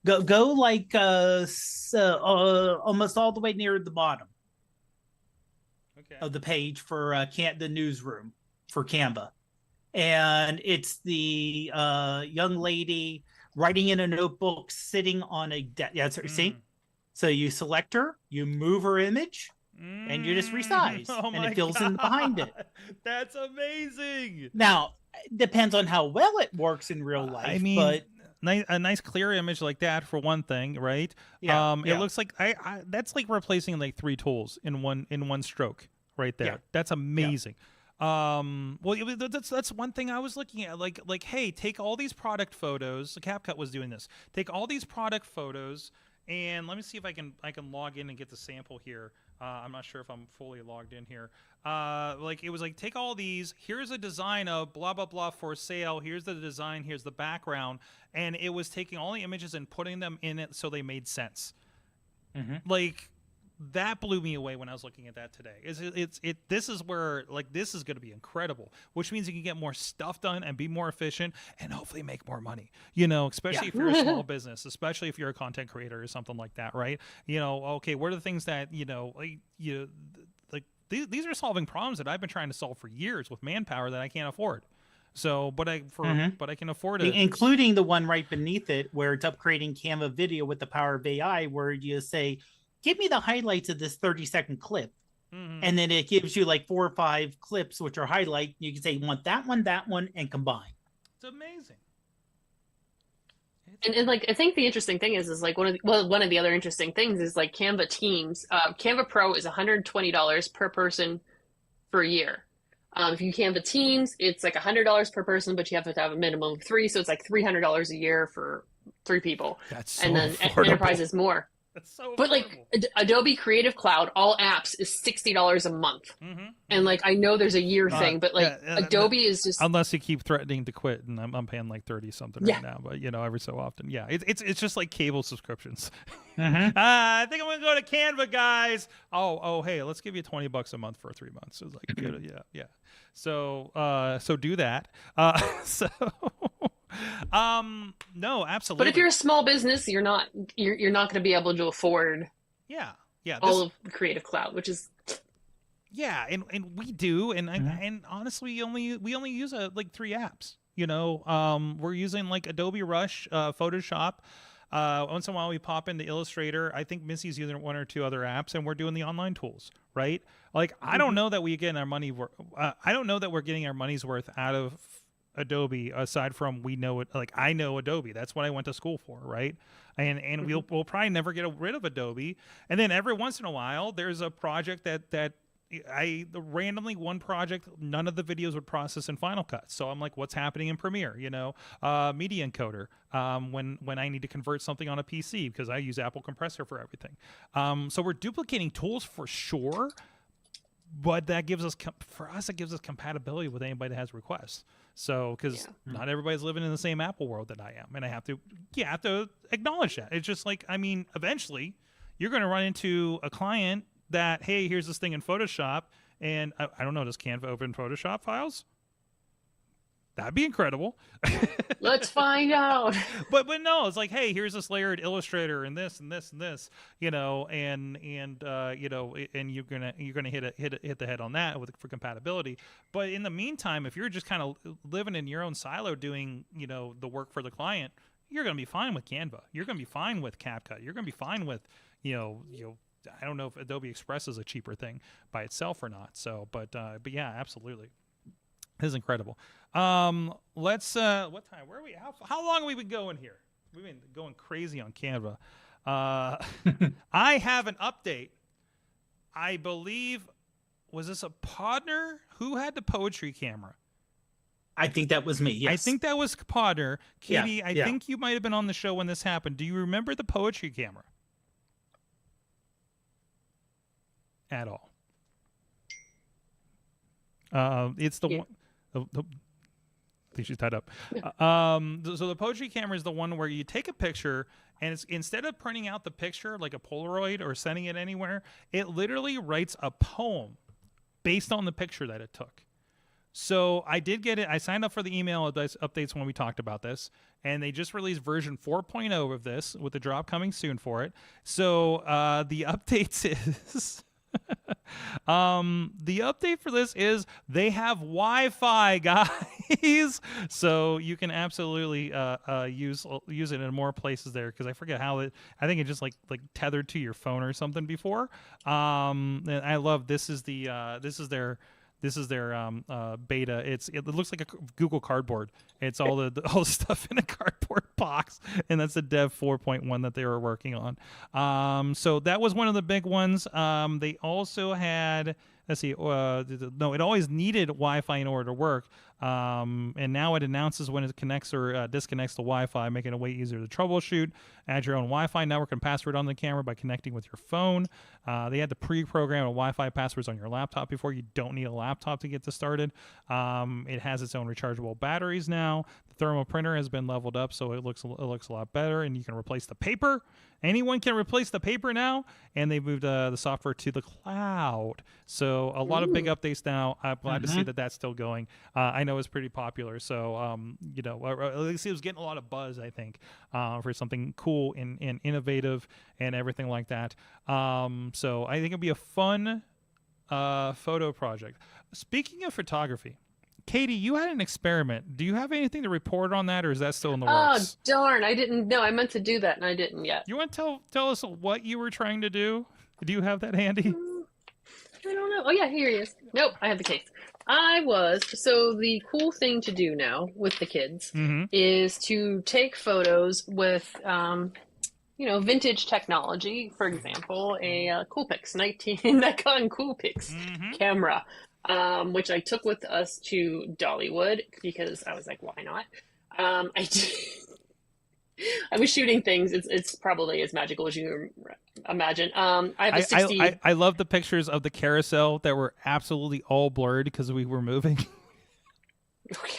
Go almost all the way near the bottom of the page for the newsroom for Canva, and it's the young lady writing in a notebook, sitting on a desk. Yeah, see. So you select her, you move her image. And you just resize, and it fills in behind it. That's amazing. Now, it depends on how well it works in real life. But a nice clear image like that for one thing, right? It looks like that's like replacing 3 tools in one stroke, right there. That's amazing. That's one thing I was looking at. Like, hey, take all these product photos. CapCut was doing this. Take all these product photos. And let me see if I can log in and get the sample here. I'm not sure if I'm fully logged in here. It was like, take all these. Here's a design of blah, blah, blah for sale. Here's the design. Here's the background. And it was taking all the images and putting them in it so they made sense. That blew me away when I was looking at that today. This is where this is going to be incredible, which means you can get more stuff done and be more efficient and hopefully make more money, especially if you're a small business, especially if you're a content creator or something like that. Right. Okay. What are the things that, these are solving problems that I've been trying to solve for years with manpower that I can't afford. So, but I can afford it, including the one right beneath it where it's upgrading Canva video with the power of AI, where you say, give me the highlights of this 30-second clip. And then it gives you 4 or 5 clips, which are highlight. You can say, you want that one, and combine. It's amazing. And I think the interesting thing is one of the other interesting things is Canva Teams. Canva Pro is $120 per person for a year. If you Canva Teams, it's like $100 per person, but you have to have a minimum of 3, so it's like $300 a year for 3 people. That's so and then affordable. Enterprise is more. That's so But like Adobe Creative Cloud, all apps is $60 a month. And like I know there's a year thing, but like Adobe is just, unless you keep threatening to quit, and I'm paying like 30 something right now. But every so often, it's just like cable subscriptions. I think I'm gonna go to Canva, guys. Oh, hey, let's give you $20 a month for 3 months. It's like yeah. So do that. No, absolutely. but if you're a small business, you're not going to be able to afford all of Creative Cloud, which is and we do, and honestly, we only use like 3 apps. We're using like Adobe Rush, Photoshop. Once in a while we pop into Illustrator. I think Missy's using 1 or 2 other apps, and we're doing the online tools, right? Like I don't know that we get our money. I don't know that we're getting our money's worth out of Adobe, aside from we know it. Like I know Adobe, that's what I went to school for, right? And we'll probably never get rid of Adobe. And then every once in a while there's a project that randomly, one project, none of the videos would process in Final Cut. So I'm like, what's happening in Premiere? Media encoder, when I need to convert something on a PC, because I use Apple Compressor for everything. So we're duplicating tools for sure, but that gives us, for us, it gives us compatibility with anybody that has requests. So, because not everybody's living in the same Apple world that I am, and I have to acknowledge that. It's just like, I mean, eventually you're going to run into a client that, hey, here's this thing in Photoshop, and I don't know, does Canva open Photoshop files? That'd be incredible. let's find out. But no, it's like, hey, here's this layered Illustrator and this and this and this, and you're gonna hit the head on that for compatibility. But in the meantime, if you're just kind of living in your own silo doing the work for the client, you're gonna be fine with Canva. You're gonna be fine with CapCut. You're gonna be fine with I don't know if Adobe Express is a cheaper thing by itself or not. So, but yeah, absolutely. This is incredible. Let's what time? Where are we? How long have we been going here? We've been going crazy on Canva. I have an update. I believe, was this a Podnar? Who had the poetry camera? I think that was me. Yes. I think that was Podnar. Katie, Yeah, I think you might have been on the show when this happened. Do you remember the poetry camera? At all? It's the one. I think she's tied up. So the poetry camera is the one where you take a picture, and it's, instead of printing out the picture like a Polaroid or sending it anywhere, it literally writes a poem based on the picture that it took. So I did get it. I signed up for the email updates when we talked about this, and they just released version 4.0 of this with the drop coming soon for it. So the updates is the update for this is they have Wi-Fi, guys. So you can absolutely use it in more places there, because I forget how it. I think it just like tethered to your phone or something before. And I love this is their beta. It looks like a Google Cardboard. It's all the stuff in a cardboard box, and that's the Dev 4.1 that they were working on. So that was one of the big ones. They also had, let's see, no, it always needed Wi-Fi in order to work. And now it announces when it connects or disconnects the Wi-Fi, making it way easier to troubleshoot. Add your own Wi-Fi network and password on the camera by connecting with your phone. They had to pre-program Wi-Fi passwords on your laptop before. You don't need a laptop to get this started. It has its own rechargeable batteries now. The thermal printer has been leveled up, so it looks a lot better, and you can replace the paper. Anyone can replace the paper now, and they moved the software to the cloud. So a lot of big updates now. I'm glad to see that that's still going. I know it's pretty popular, so at least it was getting a lot of buzz, I think, for something cool and innovative and everything like that. So I think it'll be a fun photo project. Speaking of photography, Katie, you had an experiment. Do you have anything to report on that, or is that still in the works? Oh, darn. I didn't know. I meant to do that, and I didn't yet. You want to tell us what you were trying to do? Do you have that handy? I don't know. Oh, yeah, here he is. Nope, I have the case. So the cool thing to do now with the kids is to take photos with, vintage technology. For example, a Coolpix, Nikon Coolpix camera. which I took with us to Dollywood because I was like, why not? I was shooting things. It's probably as magical as you imagine. I have a 60. I love the pictures of the carousel that were absolutely all blurred because we were moving. Oh, yeah.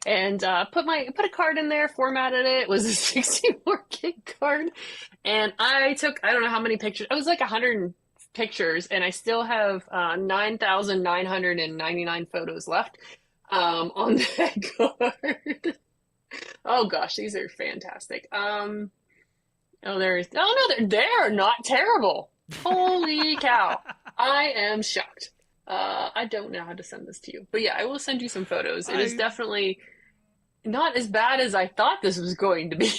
And put a card in there, formatted it. It was a 64 gig card, and I took I don't know how many pictures. It was like 100 pictures, and I still have 9,999 photos left on that card. Oh gosh, these are fantastic. Oh, they're not terrible. Holy cow. I am shocked. I don't know how to send this to you, but yeah, I will send you some photos. It is definitely not as bad as I thought this was going to be.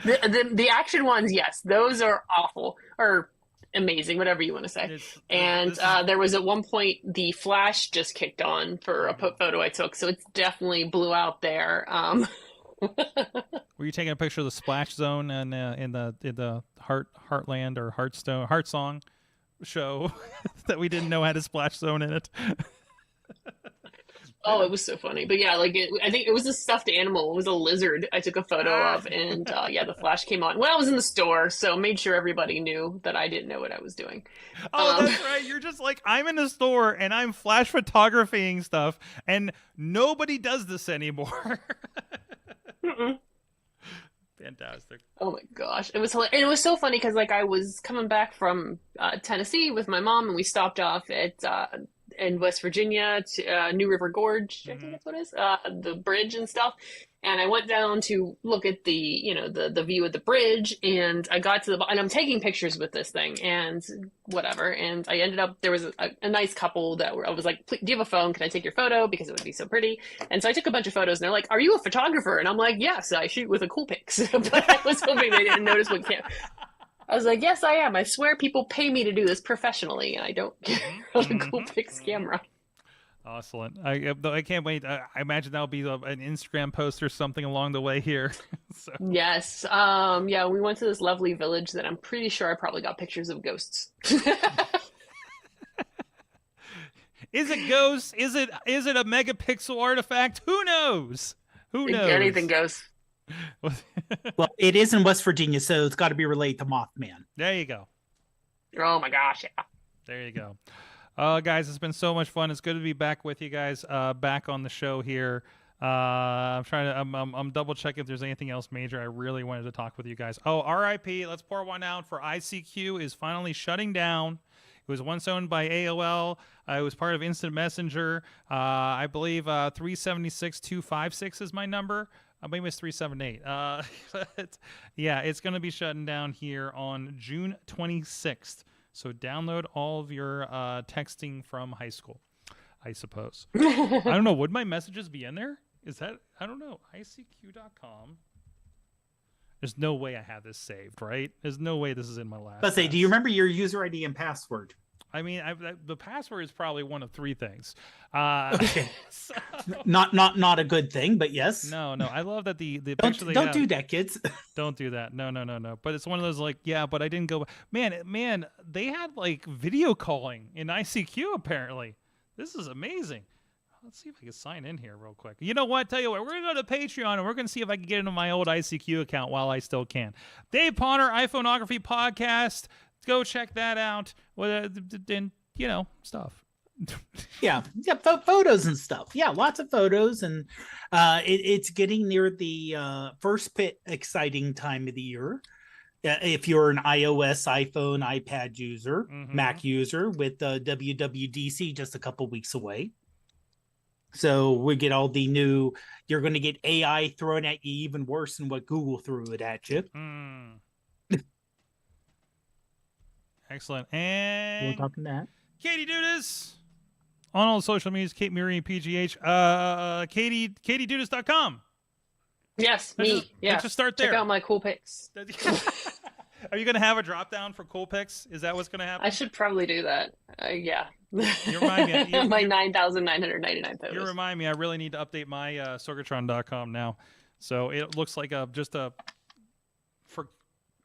The action ones, yes, those are awful or amazing, whatever you want to say. There was at one point the flash just kicked on for a photo I took, so it's definitely blew out there. Were you taking a picture of the splash zone in the Heartland or Heartsong show that we didn't know had a splash zone in it? Oh, it was so funny. But yeah, I think it was a stuffed animal. It was a lizard I took a photo of, and yeah, the flash came on. Well, I was in the store, so made sure everybody knew that I didn't know what I was doing. Oh, that's right. You're just like, I'm in the store and I'm flash photographying stuff, and nobody does this anymore. Fantastic. Oh my gosh, it was hilarious. And it was so funny because I was coming back from Tennessee with my mom, and we stopped off at in West Virginia to New River Gorge, I think that's what it is, the bridge and stuff. And I went down to look at the view of the bridge, and I got to and I'm taking pictures with this thing and whatever. And I ended up, there was a nice couple that I was like, do you have a phone? Can I take your photo? Because it would be so pretty. And so I took a bunch of photos, and they're like, are you a photographer? And I'm like, yes, I shoot with a Coolpix. But I was hoping they didn't notice what camera. I was like, yes, I am. I swear people pay me to do this professionally, and I don't care on a Coolpix camera. Excellent. I can't wait. I imagine that'll be an Instagram post or something along the way here. So. Yes. Yeah, we went to this lovely village that I'm pretty sure I probably got pictures of ghosts. Is it ghosts? Is it a megapixel artifact? Who knows? Who knows? Anything goes. Well, it is in West Virginia, so it's got to be related to Mothman. There you go. Oh my gosh, yeah. There you go. Guys, it's been so much fun. It's good to be back with you guys, back on the show here. I'm double checking if there's anything else major I really wanted to talk with you guys. Oh, RIP. Let's pour one out for ICQ is finally shutting down. It was once owned by AOL. It was part of Instant Messenger. I believe 376-256 is my number. Maybe it's 378. Yeah, it's going to be shutting down here on June 26th. So download all of your texting from high school, I suppose. I don't know. Would my messages be in there? Is that? I don't know. ICQ.com. There's no way I have this saved, right? There's no way this is in my last. Let's say, do you remember your user ID and password? I mean, the password is probably one of three things. Okay. So... Not a good thing, but yes. No. I love that the don't do that, kids. Don't do that. No. But it's one of those yeah, but I didn't go. Man, they had video calling in ICQ apparently. This is amazing. Let's see if I can sign in here real quick. You know what? Tell you what, we're going to go to Patreon and we're going to see if I can get into my old ICQ account while I still can. Dave Podnar, iPhoneography Podcast. Go check that out. And, stuff. yeah, photos and stuff. Yeah, lots of photos. And it's getting near the first bit exciting time of the year. If you're an iOS, iPhone, iPad user, Mac user with WWDC just a couple weeks away. So we get all the new, you're going to get AI thrown at you even worse than what Google threw it at you. Excellent. And we're talking that. Katie Dudas on all the social medias, Kate Murray, PGH, KatieDudas.com. Yes, me. Let's just start there. Check out my Coolpix. Are you going to have a drop down for Coolpix? Is that what's going to happen? I should probably do that. Yeah. You remind me. My 9,999 photos. You remind me. I really need to update my Sorgatron.com now. So it looks like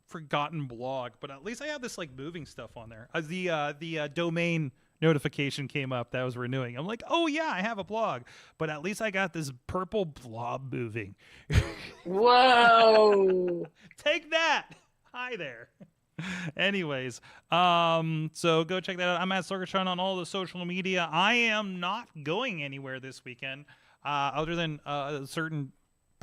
forgotten blog, but at least I have this like moving stuff on there. The domain notification came up that I was renewing. I'm like, oh yeah, I have a blog, but at least I got this purple blob moving. Whoa. Take that. Hi there. Anyways, so go check that out. I'm at Sorgatron on all the social media. I am not going anywhere this weekend, other than a certain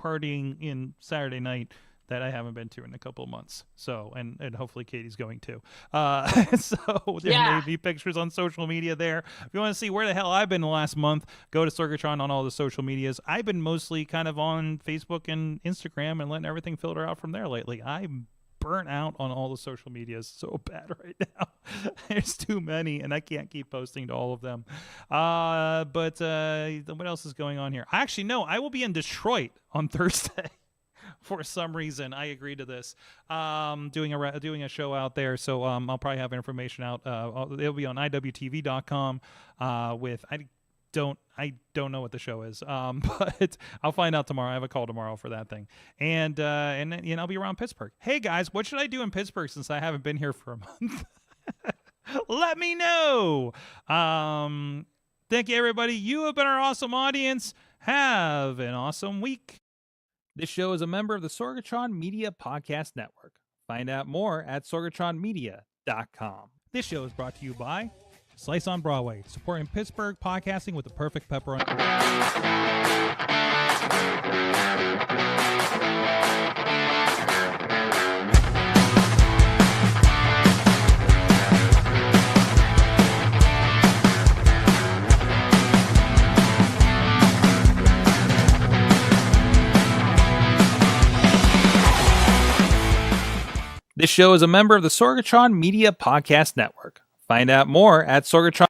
partying in Saturday night that I haven't been to in a couple of months. So, and hopefully Katie's going too. So there may be pictures on social media there. If you want to see where the hell I've been the last month, go to Sorgatron on all the social medias. I've been mostly kind of on Facebook and Instagram and letting everything filter out from there lately. I'm burnt out on all the social medias so bad right now. There's too many, and I can't keep posting to all of them. But what else is going on here? Actually, no, I will be in Detroit on Thursday. For some reason, I agreed to this. Doing a show out there, so I'll probably have information out. It'll be on iwtv.com. I don't know what the show is, but I'll find out tomorrow. I have a call tomorrow for that thing, and then I'll be around Pittsburgh. Hey guys, what should I do in Pittsburgh since I haven't been here for a month? Let me know. Thank you, everybody. You have been our awesome audience. Have an awesome week. This show is a member of the Sorgatron Media Podcast Network. Find out more at sorgatronmedia.com. This show is brought to you by Slice on Broadway, supporting Pittsburgh podcasting with the perfect pepperoni. This show is a member of the Sorgatron Media Podcast Network. Find out more at Sorgatron.